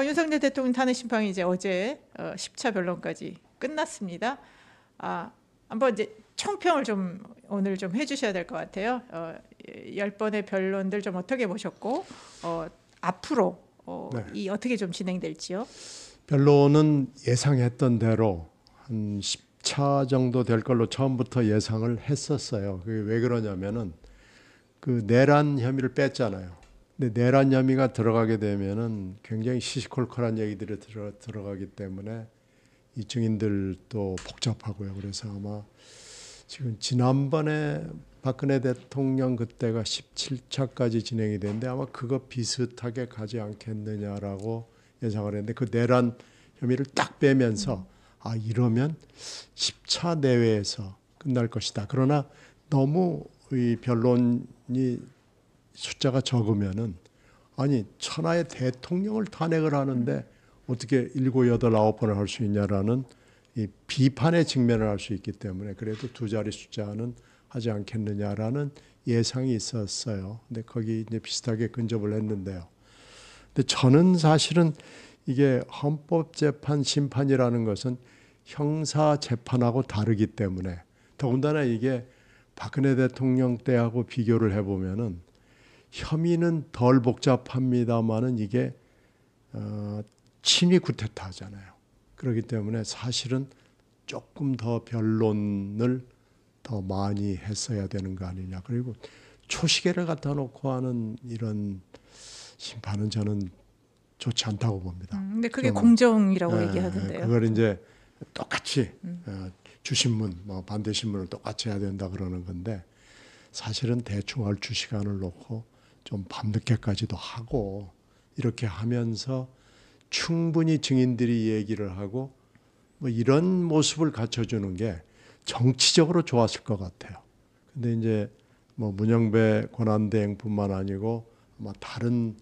윤석열 대통령 탄핵 심판이 이제 어제 10차 변론까지 끝났습니다. 한번 이제 총평을 좀 오늘 좀 해주셔야 될 것 같아요. 10번의 변론들 좀 어떻게 보셨고 앞으로 네. 이 어떻게 좀 진행될지요? 변론은 예상했던 대로 한 10차 정도 될 걸로 처음부터 예상을 했었어요. 그게 왜 그러냐면은 그 내란 혐의를 뺐잖아요. 근데 내란 혐의가 들어가게 되면은 굉장히 시시콜콜한 얘기들이 들어가기 때문에 이 증인들도 복잡하고요. 그래서 아마 지금 지난번에 박근혜 대통령 그때가 17차까지 진행이 됐는데 아마 그거 비슷하게 가지 않겠느냐라고 예상을 했는데 그 내란 혐의를 딱 빼면서 이러면 10차 내외에서 끝날 것이다. 그러나 너무 이 변론이 숫자가 적으면은 아니 천하의 대통령을 탄핵을 하는데 어떻게 7, 8, 9번을 할 수 있냐라는 이 비판의 직면을 할 수 있기 때문에 그래도 두 자리 숫자는 하지 않겠느냐라는 예상이 있었어요. 근데 거기 이제 비슷하게 근접을 했는데요. 근데 저는 사실은 이게 헌법재판 심판이라는 것은 형사 재판하고 다르기 때문에 더군다나 이게 박근혜 대통령 때하고 비교를 해보면은 혐의는 덜 복잡합니다만은 이게 친위 쿠데타잖아요. 그렇기 때문에 사실은 조금 더 변론을 더 많이 했어야 되는 거 아니냐. 그리고 초시계를 갖다 놓고 하는 이런 심판은 저는 좋지 않다고 봅니다. 근데 그게 공정이라고 얘기하던데요. 그걸 이제 똑같이 주신문, 뭐 반대신문을 똑같이 해야 된다 그러는 건데 사실은 대충 얼추 시간을 놓고 좀 밤늦게까지도 하고 이렇게 하면서 충분히 증인들이 얘기를 하고 뭐 이런 모습을 갖춰주는 게 정치적으로 좋았을 것 같아요. 근데 이제 뭐 문영배 권한대행뿐만 아니고 아마 다른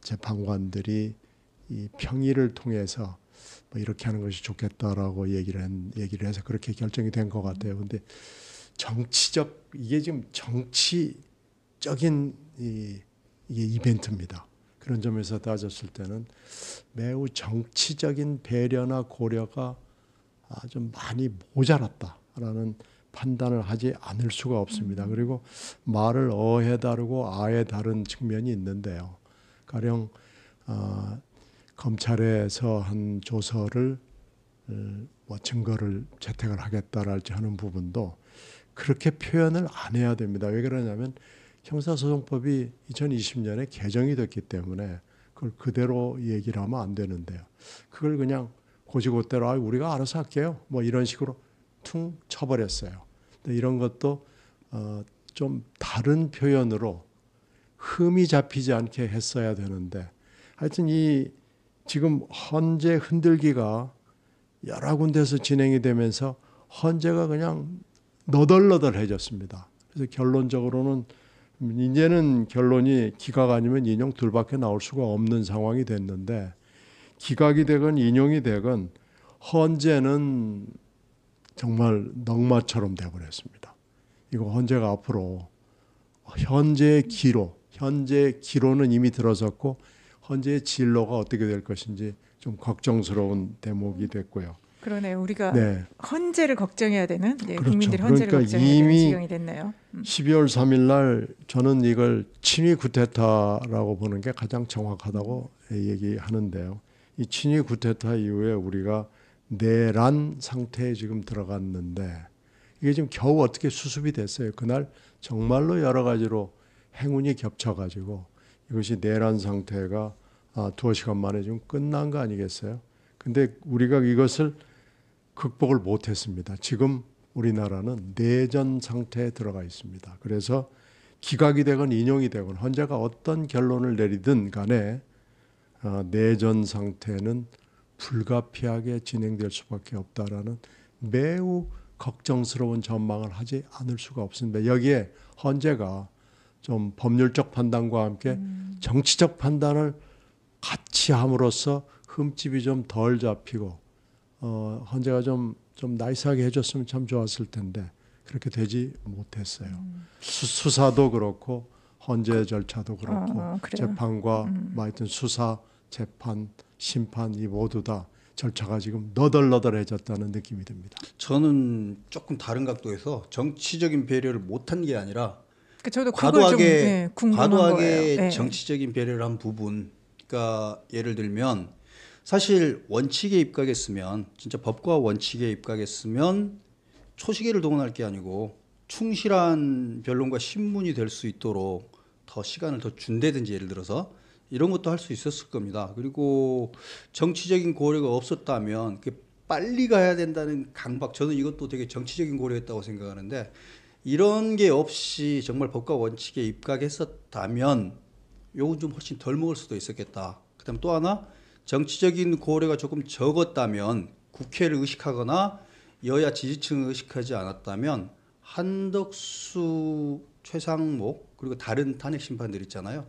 재판관들이 이 평의를 통해서 뭐 이렇게 하는 것이 좋겠다라고 얘기를 해서 그렇게 결정이 된 것 같아요. 근데 이게 지금 정치적인 이게 이벤트입니다. 그런 점에서 따졌을 때는 매우 정치적인 배려나 고려가 좀 많이 모자랐다라는 판단을 하지 않을 수가 없습니다. 그리고 말을 어에 다르고 아에 다른 측면이 있는데요. 가령 검찰에서 한 조서를 뭐 증거를 채택을 하겠다랄지 하는 부분도 그렇게 표현을 안 해야 됩니다. 왜 그러냐면 형사소송법이 2020년에 개정이 됐기 때문에 그걸 그대로 얘기를 하면 안 되는데요. 그걸 그냥 고지고대로 우리가 알아서 할게요. 뭐 이런 식으로 퉁 쳐버렸어요. 근데 이런 것도 좀 다른 표현으로 흠이 잡히지 않게 했어야 되는데 하여튼 이 지금 헌재 흔들기가 여러 군데서 진행이 되면서 헌재가 그냥 너덜너덜해졌습니다. 그래서 결론적으로는 이제는 결론이 기각 아니면 인용 둘밖에 나올 수가 없는 상황이 됐는데 기각이 되건 인용이 되건 헌재는 정말 넉마처럼 되어버렸습니다. 이거 헌재가 앞으로 현재의 기로는 이미 들어섰고 헌재의 진로가 어떻게 될 것인지 좀 걱정스러운 대목이 됐고요. 그러네요. 우리가 헌재를 걱정해야 되는 그렇죠. 국민들이 헌재를 그러니까 걱정해야 되는 지경이 됐네요. 12월 3일 날 저는 이걸 친위 쿠데타라고 보는 게 가장 정확하다고 얘기하는데요. 이 친위 쿠데타 이후에 우리가 내란 상태에 지금 들어갔는데 이게 지금 겨우 어떻게 수습이 됐어요. 그날 정말로 여러 가지로 행운이 겹쳐가지고 이것이 내란 상태가 두어 시간 만에 좀 끝난 거 아니겠어요? 근데 우리가 이것을 극복을 못했습니다. 지금 우리나라는 내전 상태에 들어가 있습니다. 그래서 기각이 되건 인용이 되건 헌재가 어떤 결론을 내리든 간에 내전 상태는 불가피하게 진행될 수밖에 없다라는 매우 걱정스러운 전망을 하지 않을 수가 없습니다. 여기에 헌재가 좀 법률적 판단과 함께 정치적 판단을 같이 함으로써 흠집이 좀 덜 잡히고 헌재가 좀 나이스하게 해줬으면 참 좋았을 텐데 그렇게 되지 못했어요. 수사도 그렇고 헌재 절차도 그렇고 재판과 하여튼 수사 재판, 심판 이 모두 다 절차가 지금 너덜너덜해졌다는 느낌이 듭니다. 저는 조금 다른 각도에서 정치적인 배려를 못한 게 아니라 그 저도 그걸 좀 궁금한 과도하게 거예요. 정치적인 배려를 한 부분. 그러니까 예를 들면 사실 원칙에 입각했으면 진짜 법과 원칙에 입각했으면 초시계를 동원할 게 아니고 충실한 변론과 신문이 될 수 있도록 더 시간을 더 준다든지 예를 들어서 이런 것도 할 수 있었을 겁니다. 그리고 정치적인 고려가 없었다면 빨리 가야 된다는 강박, 저는 이것도 되게 정치적인 고려였다고 생각하는데 이런 게 없이 정말 법과 원칙에 입각했었다면 요건 좀 훨씬 덜 먹을 수도 있었겠다. 그다음 또 하나 정치적인 고려가 조금 적었다면 국회를 의식하거나 여야 지지층을 의식하지 않았다면 한덕수, 최상목 그리고 다른 탄핵 심판들 있잖아요.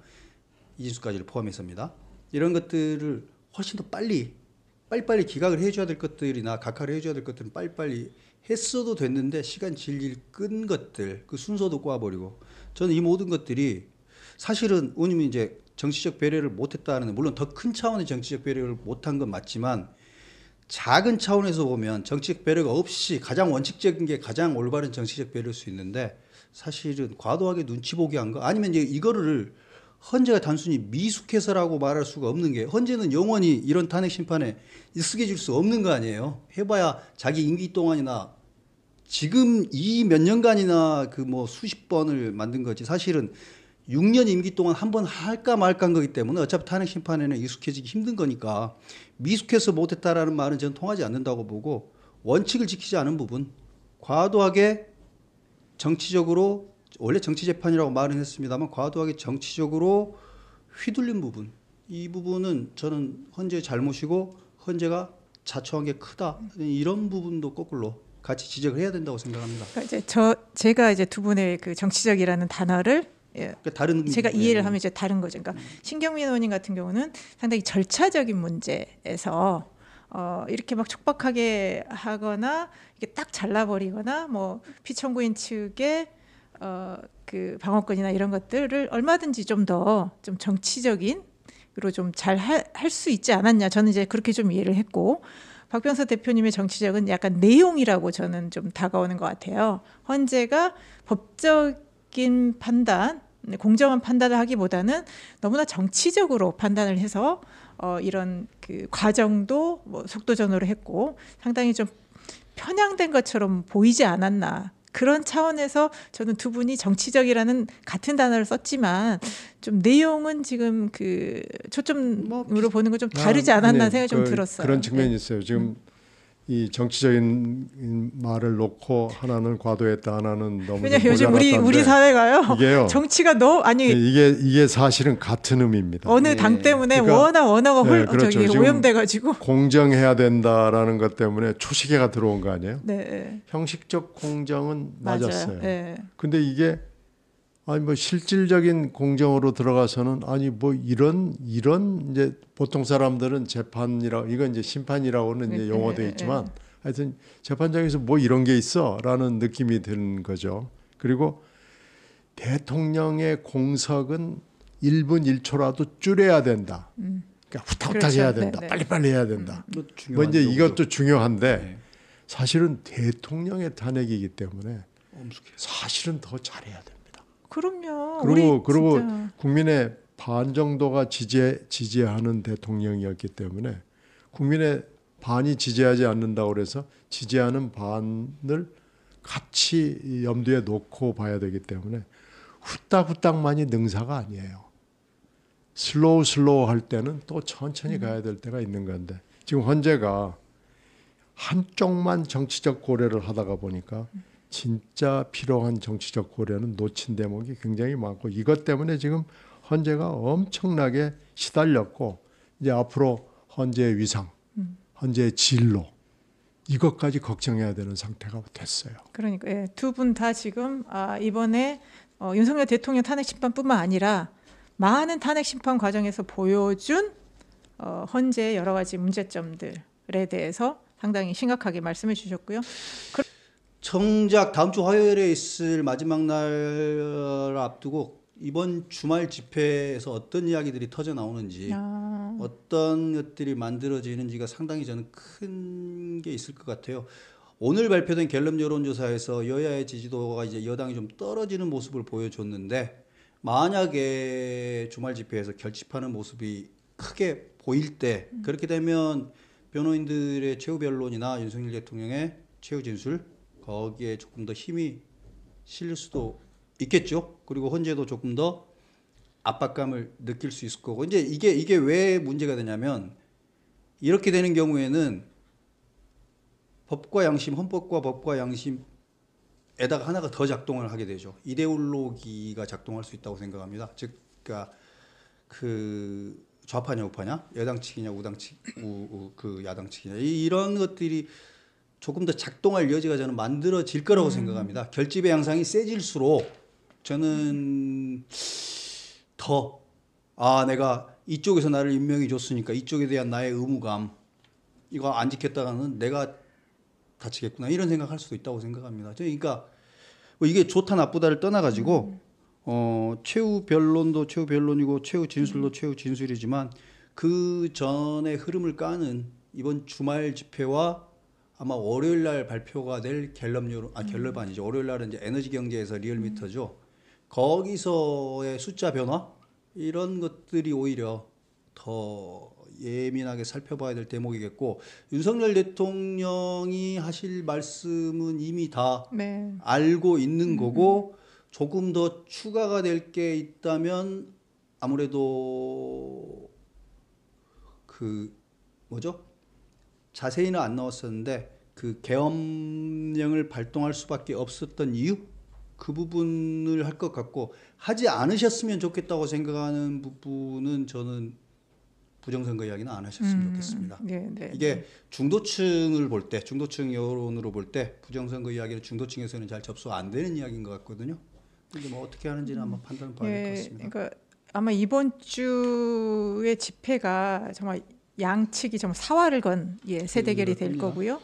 이진수까지를 포함해서입니다. 이런 것들을 훨씬 더 빨리빨리 기각을 해줘야 될 것들이나 각하를 해줘야 될 것들은 빨리빨리 했어도 됐는데 시간 질질 끈 것들 그 순서도 꼬아버리고 저는 이 모든 것들이 사실은 의원님이 이제 정치적 배려를 못했다는 물론 더 큰 차원의 정치적 배려를 못한 건 맞지만 작은 차원에서 보면 정치적 배려가 없이 가장 원칙적인 게 가장 올바른 정치적 배려일 수 있는데 사실은 과도하게 눈치 보게 한 거 아니면 이제 이거를 헌재가 단순히 미숙해서라고 말할 수가 없는 게 헌재는 영원히 이런 탄핵 심판에 익숙해질 수 없는 거 아니에요. 해봐야 자기 임기 동안이나 지금 이 몇 년간이나 그 뭐 수십 번을 만든 거지 사실은 6년 임기 동안 한 번 할까 말까한 거기 때문에 어차피 탄핵 심판에는 익숙해지기 힘든 거니까 미숙해서 못했다라는 말은 저는 통하지 않는다고 보고 원칙을 지키지 않은 부분 과도하게 정치적으로 원래 정치재판이라고 말은 했습니다만 과도하게 정치적으로 휘둘린 부분 이 부분은 저는 헌재의 잘못이고 헌재가 자초한 게 크다 이런 부분도 거꾸로 같이 지적을 해야 된다고 생각합니다. 그러니까 이제 제가 이제 두 분의 그 정치적이라는 단어를 그러니까 다른 제가 이해를 하면 이제 다른 거죠. 그러니까 신경민 의원님 같은 경우는 상당히 절차적인 문제에서 이렇게 막 촉박하게 하거나 이게 딱 잘라버리거나 뭐 피청구인 측의 그 방어권이나 이런 것들을 얼마든지 좀 더 좀 정치적인 으로 좀 잘 할 수 있지 않았냐. 저는 이제 그렇게 좀 이해를 했고 박병서 대표님의 정치적은 약간 내용이라고 저는 좀 다가오는 것 같아요. 헌재가 법적인 판단, 공정한 판단을 하기보다는 너무나 정치적으로 판단을 해서 이런 그 과정도 뭐 속도전으로 했고 상당히 좀 편향된 것처럼 보이지 않았나. 그런 차원에서 저는 두 분이 정치적이라는 같은 단어를 썼지만 좀 내용은 지금 그 초점으로 보는 건 좀 다르지 않았나 생각이 좀 들었어요. 그런 측면이 있어요. 지금 이 정치적인 말을 놓고 하나는 과도했다, 하나는 너무 왜냐면 요즘 우리 사회가요. 이게요. 정치가 너무 아니 이게 사실은 같은 의미입니다. 어느 당 때문에 그러니까, 워낙 언어가 그렇죠. 오염돼가지고 공정해야 된다라는 것 때문에 초시계가 들어온 거 아니에요? 네. 형식적 공정은 맞았어요. 네. 근데 이게 아니 뭐 실질적인 공정으로 들어가서는 아니 뭐 이런 이제 보통 사람들은 재판이라 이건 이제 심판이라고는 이제 용어돼 있지만 하여튼 재판장에서 뭐 이런 게 있어라는 느낌이 드는 거죠. 그리고 대통령의 공석은 1분 1초라도 줄여야 된다. 그러니까 후딱후딱 그렇죠. 해야 된다. 네. 빨리빨리 해야 된다. 뭐 이제 이제 이것도 중요한데 사실은 대통령의 탄핵이기 때문에 사실은 더 잘해야 됩니다. 그럼요. 그리고 진짜. 국민의 반 정도가 지지하는 대통령이었기 때문에 국민의 반이 지지하지 않는다고 그래서 지지하는 반을 같이 염두에 놓고 봐야 되기 때문에 후딱후딱만이 능사가 아니에요. 슬로우 할 때는 또 천천히 가야 될 때가 있는 건데 지금 헌재가 한쪽만 정치적 고려를 하다가 보니까 진짜 필요한 정치적 고려는 놓친 대목이 굉장히 많고 이것 때문에 지금 헌재가 엄청나게 시달렸고 이제 앞으로 헌재의 위상, 헌재의 진로 이것까지 걱정해야 되는 상태가 됐어요. 그러니까 두 분 다 지금 이번에 윤석열 대통령 탄핵 심판뿐만 아니라 많은 탄핵 심판 과정에서 보여준 헌재의 여러 가지 문제점들에 대해서 상당히 심각하게 말씀해 주셨고요. 정작 다음 주 화요일에 있을 마지막 날 앞두고 이번 주말 집회에서 어떤 이야기들이 터져 나오는지 아, 어떤 것들이 만들어지는지가 상당히 저는 큰 게 있을 것 같아요. 오늘 발표된 갤럽 여론조사에서 여야의 지지도가 이제 여당이 좀 떨어지는 모습을 보여줬는데 만약에 주말 집회에서 결집하는 모습이 크게 보일 때 그렇게 되면 변호인들의 최후 변론이나 윤석열 대통령의 최후 진술 거기에 조금 더 힘이 실릴 수도 있겠죠. 그리고 헌재도 조금 더 압박감을 느낄 수 있을 거고 이제 이게 왜 문제가 되냐면 이렇게 되는 경우에는 법과 양심, 헌법과 법과 양심에다가 하나가 더 작동을 하게 되죠. 이데올로기가 작동할 수 있다고 생각합니다. 즉, 그러니까 그 좌파냐 우파냐, 여당 측이냐 우당 측, 그 야당 측이냐 이런 것들이 조금 더 작동할 여지가 저는 만들어질 거라고 생각합니다. 결집의 양상이 세질수록 저는 더 내가 이쪽에서 나를 임명해 줬으니까 이쪽에 대한 나의 의무감 이거 안 지켰다가는 내가 다치겠구나 이런 생각할 수도 있다고 생각합니다. 그러니까 뭐 이게 좋다 나쁘다를 떠나가지고 최후 변론도 최후 변론이고 최후 진술도 최후 진술이지만 그 전에 흐름을 까는 이번 주말 집회와 아마 월요일 날 발표가 될 갤럽 여론 갤럽 아니죠. 월요일 날은 이제 에너지 경제에서 리얼미터죠. 거기서의 숫자 변화 이런 것들이 오히려 더 예민하게 살펴봐야 될 대목이겠고 윤석열 대통령이 하실 말씀은 이미 다 네. 알고 있는 거고 조금 더 추가가 될 게 있다면 아무래도 그 뭐죠? 자세히는 안 나왔었는데 그 계엄령을 발동할 수밖에 없었던 이유 그 부분을 할 것 같고 하지 않으셨으면 좋겠다고 생각하는 부분은 저는 부정선거 이야기는 안 하셨으면 좋겠습니다. 네, 네, 이게 중도층을 볼 때, 중도층 여론으로 볼 때 부정선거 이야기는 중도층에서는 잘 접수 안 되는 이야기인 것 같거든요. 근데 뭐 어떻게 하는지는 한번 판단을 봐야 될 것 같습니다. 그러니까 아마 이번 주의 집회가 정말 양측이 정말 사활을 건 세대결이 될 그렇습니다. 거고요.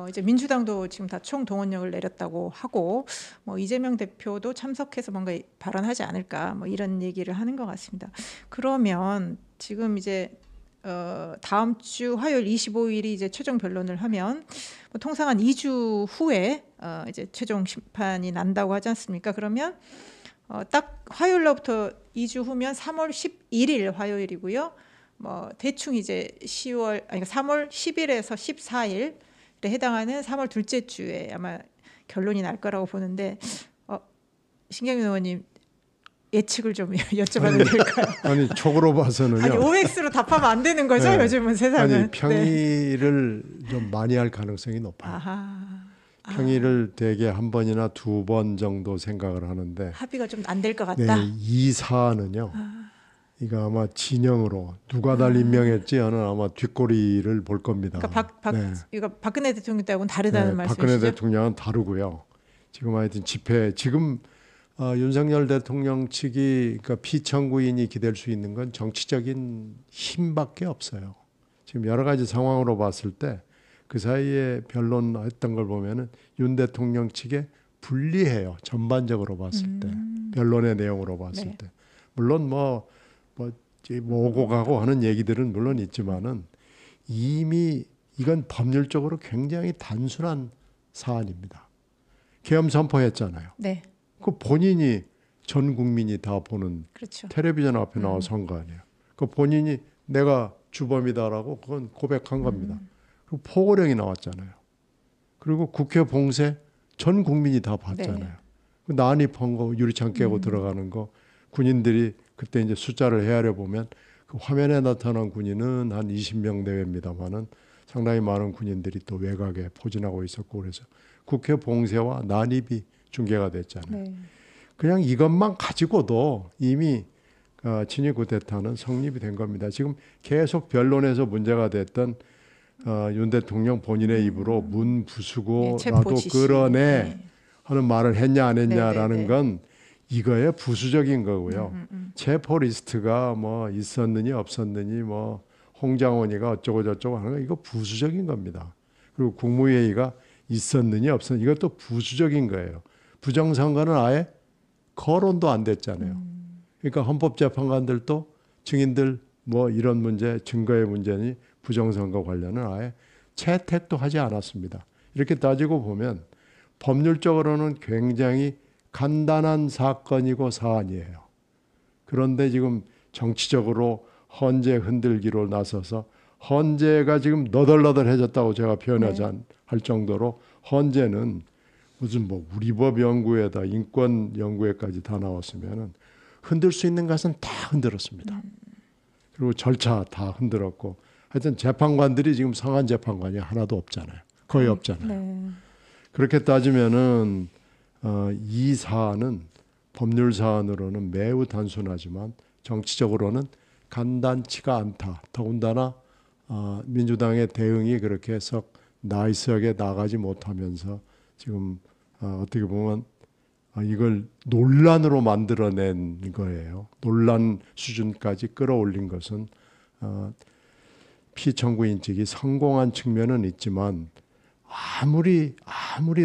이제 민주당도 지금 다 총동원령을 내렸다고 하고 뭐 이재명 대표도 참석해서 뭔가 발언하지 않을까 뭐 이런 얘기를 하는 것 같습니다. 그러면 지금 이제 다음 주 화요일 25일이 이제 최종 변론을 하면 뭐 통상 한 2주 후에 이제 최종 심판이 난다고 하지 않습니까? 그러면 딱 화요일 날부터 2주 후면 3월 11일 화요일이고요. 뭐 대충 이제 3월 10일에서 14일에 해당하는 3월 둘째 주에 아마 결론이 날 거라고 보는데 신경민 의원님 예측을 좀 여쭤봐도 될까요? 아니 촉으로 봐서는요. 아니 OX로 답하면 안 되는 거죠? 네. 요즘은 세상은. 아니 평의를 좀 많이 할 가능성이 높아요. 아하. 평의를 대개 한 번이나 두 번 정도 생각을 하는데 합의가 좀 안 될 것 같다. 이 사안은요. 이거 아마 진영으로 누가 날 임명했지는 아마 뒷꼬리를 볼 겁니다. 그러니까 이거 박근혜 대통령 때하고는 다르다는 말씀이시죠? 박근혜 대통령은 다르고요. 지금 하여튼 집회 지금 윤석열 대통령 측이 그러니까 피청구인이 기댈 수 있는 건 정치적인 힘밖에 없어요. 지금 여러 가지 상황으로 봤을 때 그 사이에 변론했던 걸 보면은 윤 대통령 측에 불리해요. 전반적으로 봤을 때 변론의 내용으로 봤을 네. 때 물론 뭐 오고 가고 하는 얘기들은 물론 있지만은 이미 이건 법률적으로 굉장히 단순한 사안입니다. 계엄 선포했잖아요. 네, 그 본인이 전 국민이 다 보는 그렇죠. 텔레비전 앞에 나와서 한 거 아니에요. 그 본인이 내가 주범이다라고 그건 고백한 겁니다. 그리고 포고령이 나왔잖아요. 그리고 국회 봉쇄 전 국민이 다 봤잖아요. 네. 그 난입한 거 유리창 깨고 들어가는 거 군인들이 그때 이제 숫자를 헤아려 보면 그 화면에 나타난 군인은 한 20명 내외입니다만은 상당히 많은 군인들이 또 외곽에 포진하고 있었고 그래서 국회 봉쇄와 난입이 중계가 됐잖아요. 네. 그냥 이것만 가지고도 이미 친위 쿠데타는 성립이 된 겁니다. 지금 계속 변론에서 문제가 됐던 윤 대통령 본인의 입으로 문 부수고라도 체포 지시. 끌어내 네. 하는 말을 했냐 안 했냐라는 네. 건 이거에 부수적인 거고요. 체포 리스트가 뭐 있었느니 없었느니 뭐 홍장원이가 어쩌고 저쩌고 하는 거 이거 부수적인 겁니다. 그리고 국무회의가 있었느니 없었느니 이것도 부수적인 거예요. 부정선거는 아예 거론도 안 됐잖아요. 그러니까 헌법재판관들도 증인들 뭐 이런 문제, 증거의 문제니 부정선거 관련은 아예 채택도 하지 않았습니다. 이렇게 따지고 보면 법률적으로는 굉장히 간단한 사건이고 사안이에요. 그런데 지금 정치적으로 헌재 흔들기로 나서서 헌재가 지금 너덜너덜해졌다고 제가 표현하지 할 정도로 헌재는 무슨 뭐 우리법 연구회다 인권 연구회까지 다 나왔으면은 흔들 수 있는 것은 다 흔들었습니다. 그리고 절차 다 흔들었고 하여튼 재판관들이 지금 성한 재판관이 하나도 없잖아요. 거의 없잖아요. 네. 그렇게 따지면은 이 사안은 법률 사안으로는 매우 단순하지만 정치적으로는 간단치가 않다. 더군다나 민주당의 대응이 그렇게 썩 나이스하게 나가지 못하면서 지금 어떻게 보면 이걸 논란으로 만들어낸 거예요. 논란 수준까지 끌어올린 것은 피청구인 측이 성공한 측면은 있지만 아무리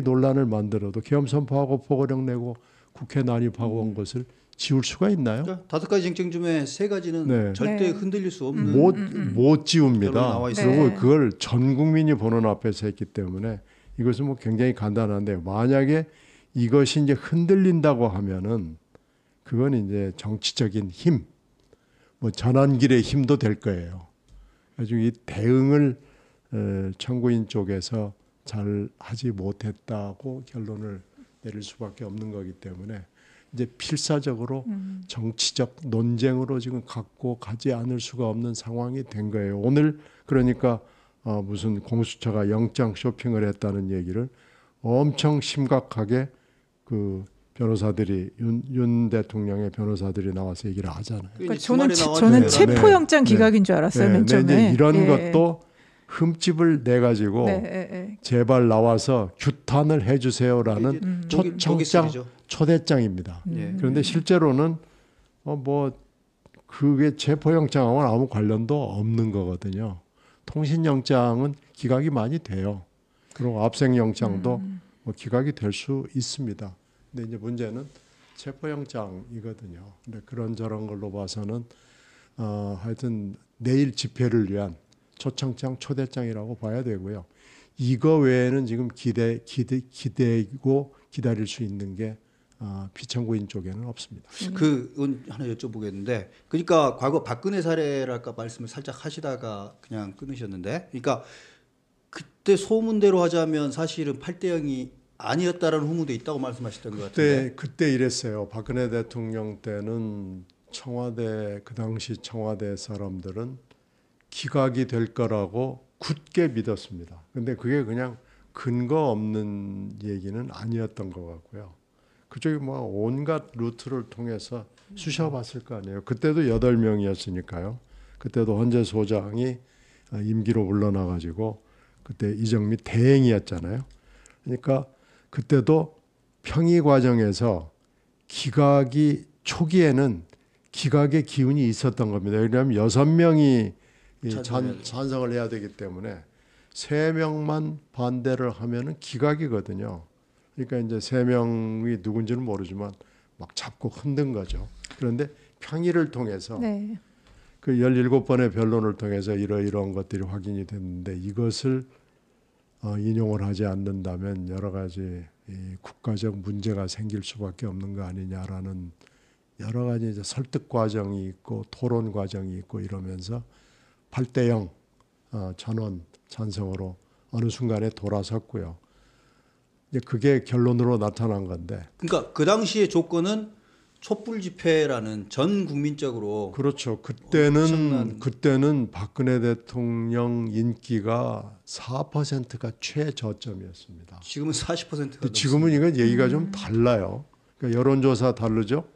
논란을 만들어도 계엄 선포하고 포고령 내고 국회 난입하고 온 것을 지울 수가 있나요? 그러니까 5가지 쟁점 중에 3가지는 네. 절대 네. 흔들릴 수 없는 못 지웁니다. 결론이 나와 있어요. 그리고 네. 그걸 전 국민이 보는 앞에서 했기 때문에 이것은 뭐 굉장히 간단한데 만약에 이것이 이제 흔들린다고 하면은 그건 이제 정치적인 힘, 뭐 전환길의 힘도 될 거예요. 그래서 이 대응을 청구인 쪽에서 잘 하지 못했다고 결론을 내릴 수밖에 없는 거기 때문에 이제 필사적으로 정치적 논쟁으로 지금 갖고 가지 않을 수가 없는 상황이 된 거예요. 오늘 그러니까 무슨 공수처가 영장 쇼핑을 했다는 얘기를 엄청 심각하게 그 변호사들이 윤 대통령의 변호사들이 나와서 얘기를 하잖아요. 그러니까 이제 저는 주말에 저는 나왔는데 체포영장 네. 기각인 줄 알았어요. 맨 근데 처음에. 이제 이런 예. 것도 흠집을 내 가지고 네. 제발 나와서 규탄을 해주세요라는 초청장 독일이죠. 초대장입니다. 예. 그런데 실제로는 뭐 그게 체포영장하고는 아무 관련도 없는 거거든요. 통신영장은 기각이 많이 돼요. 그리고 압생영장도 뭐 기각이 될 수 있습니다. 근데 이제 문제는 체포영장이거든요. 근데 그런저런 걸로 봐서는 하여튼 내일 집회를 위한 초청장 초대장이라고 봐야 되고요. 이거 외에는 지금 기대고 기다릴 수 있는 게 피청구인 쪽에는 없습니다. 그건 하나 여쭤보겠는데, 그러니까 과거 박근혜 사례랄까 말씀을 살짝 하시다가 그냥 끊으셨는데, 그러니까 그때 소문대로 하자면 사실은 8대 0이 아니었다라는 후문도 있다고 말씀하셨던 것 같은데. 그때 이랬어요. 박근혜 대통령 때는 청와대 그 당시 청와대 사람들은 기각이 될 거라고 굳게 믿었습니다. 근데 그게 그냥 근거 없는 얘기는 아니었던 것 같고요. 그쪽이 뭐 온갖 루트를 통해서 쑤셔봤을 거 아니에요. 그때도 8명이었으니까요. 그때도 헌재 소장이 임기로 물러나가지고 그때 이정미 대행이었잖아요. 그러니까 그때도 평의 과정에서 기각이 초기에는 기각의 기운이 있었던 겁니다. 왜냐하면 6명이 찬성을 해야 되기 때문에 3명만 반대를 하면은 기각이거든요. 그러니까 이제 3명이 누군지는 모르지만 막 잡고 흔든 거죠. 그런데 평의를 통해서 네. 그 17번의 변론을 통해서 이러이러한 것들이 확인이 됐는데 이것을 인용을 하지 않는다면 여러 가지 이 국가적 문제가 생길 수밖에 없는 거 아니냐라는 여러 가지 이제 설득 과정이 있고 토론 과정이 있고 이러면서 8대 0 전원 찬성으로 어느 순간에 돌아섰고요. 이제 그게 결론으로 나타난 건데. 그러니까 그 당시의 조건은 촛불 집회라는 전 국민적으로 그렇죠. 엄청난... 그때는 박근혜 대통령 인기가 4%가 최저점이었습니다. 지금은 40%가 지금은 이건 얘기가 좀 달라요. 그러니까 여론조사 다르죠.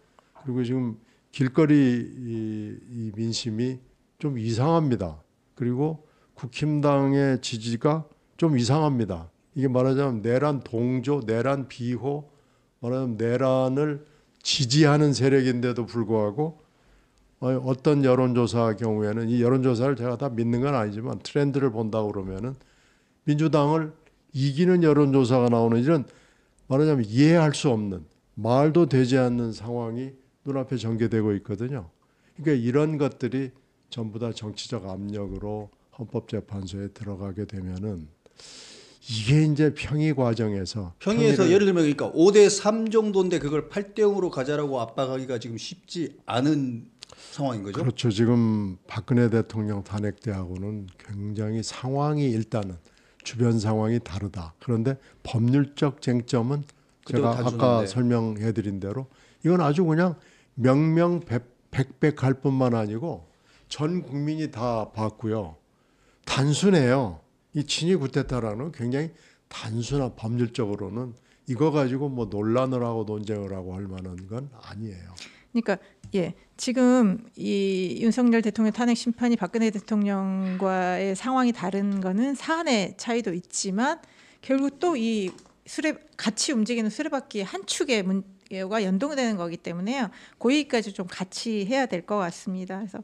그리고 지금 길거리 이 민심이 좀 이상합니다. 그리고 국힘당의 지지가 좀 이상합니다. 이게 말하자면 내란 동조, 내란 비호, 말하자면 내란을 지지하는 세력인데도 불구하고 어떤 여론조사 경우에는 이 여론조사를 제가 다 믿는 건 아니지만 트렌드를 본다 그러면은 민주당을 이기는 여론조사가 나오는 이런 말하자면 이해할 수 없는 말도 되지 않는 상황이 눈앞에 전개되고 있거든요. 그러니까 이런 것들이 전부 다 정치적 압력으로 헌법재판소에 들어가게 되면은 이게 이제 평의 과정에서 평의에서 평의를- 예를 들면 그러니까 5대3 정도인데 그걸 8대0으로 가자라고 압박하기가 지금 쉽지 않은 상황인 거죠. 그렇죠. 지금 박근혜 대통령 탄핵 때하고는 굉장히 상황이 일단은 주변 상황이 다르다. 그런데 법률적 쟁점은 그때와 제가 아까 단순한데. 설명해드린 대로 이건 아주 그냥 명명백백할 뿐만 아니고 전 국민이 다 봤고요. 단순해요. 이 친위 구테타라는 굉장히 단순한 법률적으로는 이거 가지고 뭐 논란을 하고 논쟁을 하고 할 만한 건 아니에요. 그러니까 예, 지금 이 윤석열 대통령 탄핵 심판이 박근혜 대통령과의 상황이 다른 거는 사안의 차이도 있지만 결국 또 이 같이 움직이는 수레바퀴 한 축의 문제가 연동되는 거기 때문에요. 고의까지 좀 같이 해야 될 것 같습니다. 그래서